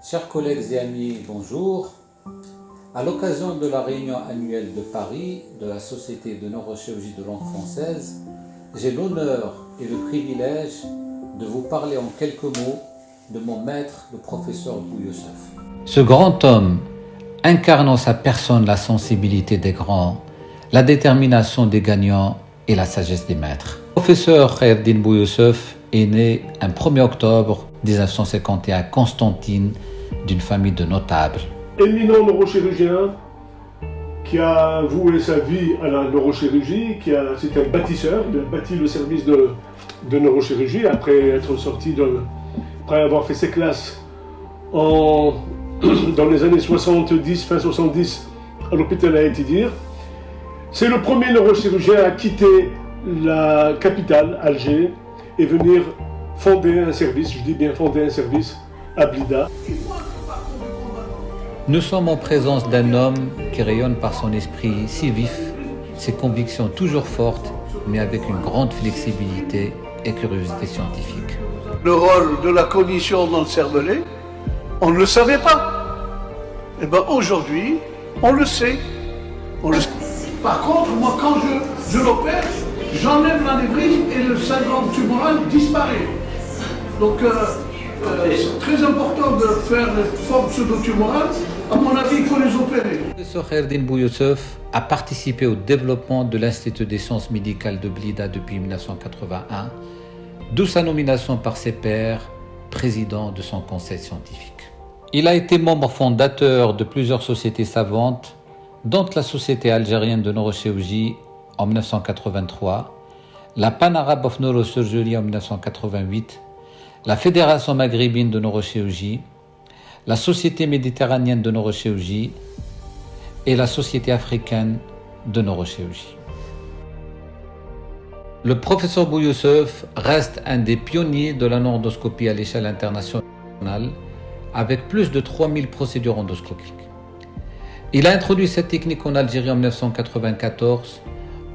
Chers collègues et amis, bonjour. À l'occasion de la réunion annuelle de Paris de la Société de neurochirurgie de langue française, j'ai l'honneur et le privilège de vous parler en quelques mots de mon maître, le professeur Bouyoussouf. Ce grand homme incarne en sa personne la sensibilité des grands, la détermination des gagnants et la sagesse des maîtres. Le professeur Khaireddine Bouyoussouf est né un 1er octobre 1951 à Constantine, d'une famille de notables. Éminent neurochirurgien qui a voué sa vie à la neurochirurgie, c'est un bâtisseur, il a bâti le service de neurochirurgie après avoir fait ses classes dans les années 70, fin 70, à l'hôpital Ayatidir. C'est le premier neurochirurgien à quitter la capitale, Alger, et venir fonder un service, je dis bien fonder un service, à Blida. Nous sommes en présence d'un homme qui rayonne par son esprit si vif, ses convictions toujours fortes, mais avec une grande flexibilité et curiosité scientifique. Le rôle de la cognition dans le cervelet, on ne le savait pas. Et bien aujourd'hui, on le sait. Par contre, moi quand je l'opère, j'enlève l'anévrisme et le syndrome tumoral disparaît. Donc c'est très important de faire les formes pseudo-tumorales. À mon avis, il faut les opérer. Le professeur Khaireddine Bouyoussouf a participé au développement de l'Institut des sciences médicales de Blida depuis 1981, d'où sa nomination par ses pairs, président de son conseil scientifique. Il a été membre fondateur de plusieurs sociétés savantes, dont la Société algérienne de neurochirurgie en 1983, la Pan Arab of Neurosurgery en 1988, la Fédération maghrébine de neurochirurgie, la Société méditerranéenne de neurochirurgie et la Société africaine de neurochirurgie. Le professeur Bouyoussouf reste un des pionniers de la neurondoscopie à l'échelle internationale, avec plus de 3000 procédures endoscopiques. Il a introduit cette technique en Algérie en 1994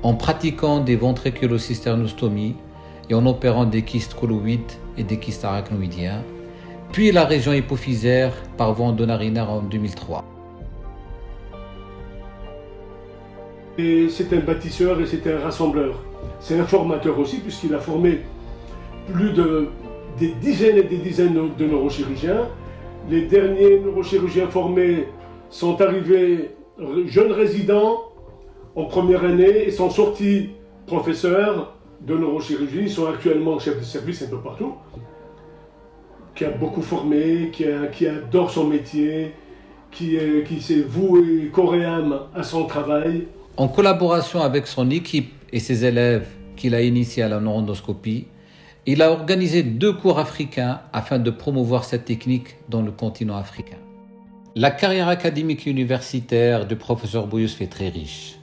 en pratiquant des ventriculocysternostomies et en opérant des kystes colloïdes et des kystes arachnoïdiens, puis la région hypophysaire par voie endonarinaire en 2003. C'est un bâtisseur et c'est un rassembleur. C'est un formateur aussi puisqu'il a formé des dizaines et des dizaines de neurochirurgiens. Les derniers neurochirurgiens formés sont arrivés jeunes résidents en première année et sont sortis professeurs de neurochirurgie. Ils sont actuellement chefs de service un peu partout. Qui a beaucoup formé, qui adore son métier, qui s'est voué corps et âme à son travail. En collaboration avec son équipe et ses élèves qu'il a initiés à la neurondoscopie, il a organisé 2 cours africains afin de promouvoir cette technique dans le continent africain. La carrière académique et universitaire du professeur Bouyoussouf est très riche.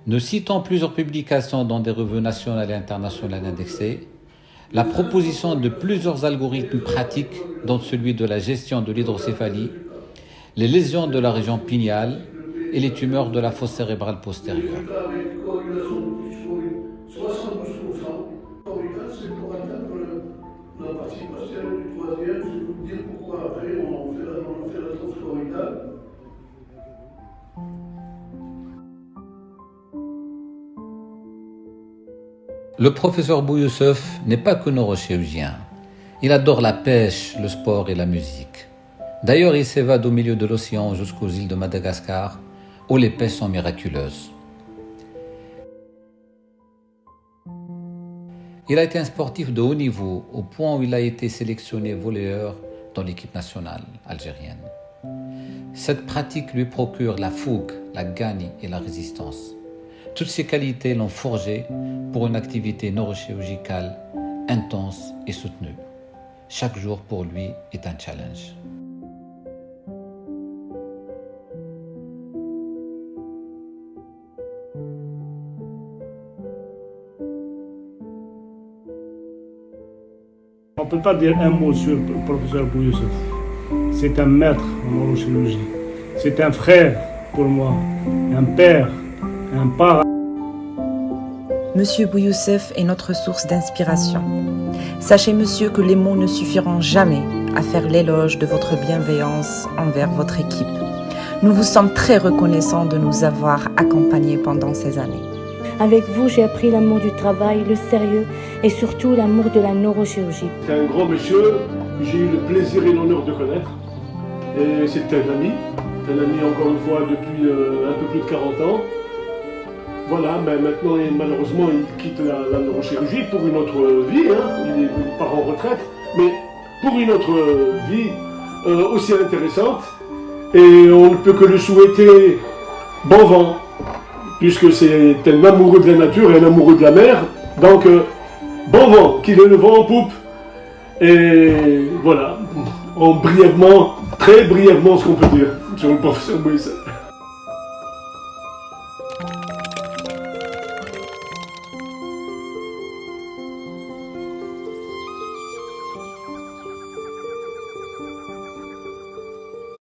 Ne citant plusieurs publications dans des revues nationales et internationales indexées, la proposition de plusieurs algorithmes pratiques, dont celui de la gestion de l'hydrocéphalie, les lésions de la région pinéale et les tumeurs de la fosse cérébrale postérieure. Le professeur Bouyoussouf n'est pas que neurochirurgien. Il adore la pêche, le sport et la musique. D'ailleurs, il s'évade au milieu de l'océan jusqu'aux îles de Madagascar, où les pêches sont miraculeuses. Il a été un sportif de haut niveau, au point où il a été sélectionné volleyeur dans l'équipe nationale algérienne. Cette pratique lui procure la fougue, la gagne et la résistance. Toutes ces qualités l'ont forgé pour une activité neurochirurgicale intense et soutenue. Chaque jour pour lui est un challenge. On ne peut pas dire un mot sur le professeur Bouyoussouf. C'est un maître en neurochirurgie. C'est un frère pour moi, un père, un parent. Monsieur Bouyoussouf est notre source d'inspiration. Sachez, monsieur, que les mots ne suffiront jamais à faire l'éloge de votre bienveillance envers votre équipe. Nous vous sommes très reconnaissants de nous avoir accompagnés pendant ces années. Avec vous, j'ai appris l'amour du travail, le sérieux et surtout l'amour de la neurochirurgie. C'est un grand monsieur que j'ai eu le plaisir et l'honneur de connaître. Et c'est un ami encore une fois depuis un peu plus de 40 ans. Voilà, mais maintenant malheureusement il quitte la neurochirurgie pour une autre vie, hein. Il part en retraite, mais pour une autre vie aussi intéressante. Et on ne peut que lui souhaiter bon vent, puisque c'est un amoureux de la nature et un amoureux de la mer. Donc bon vent, qu'il ait le vent en poupe. Et voilà, très brièvement ce qu'on peut dire sur le professeur Moïse.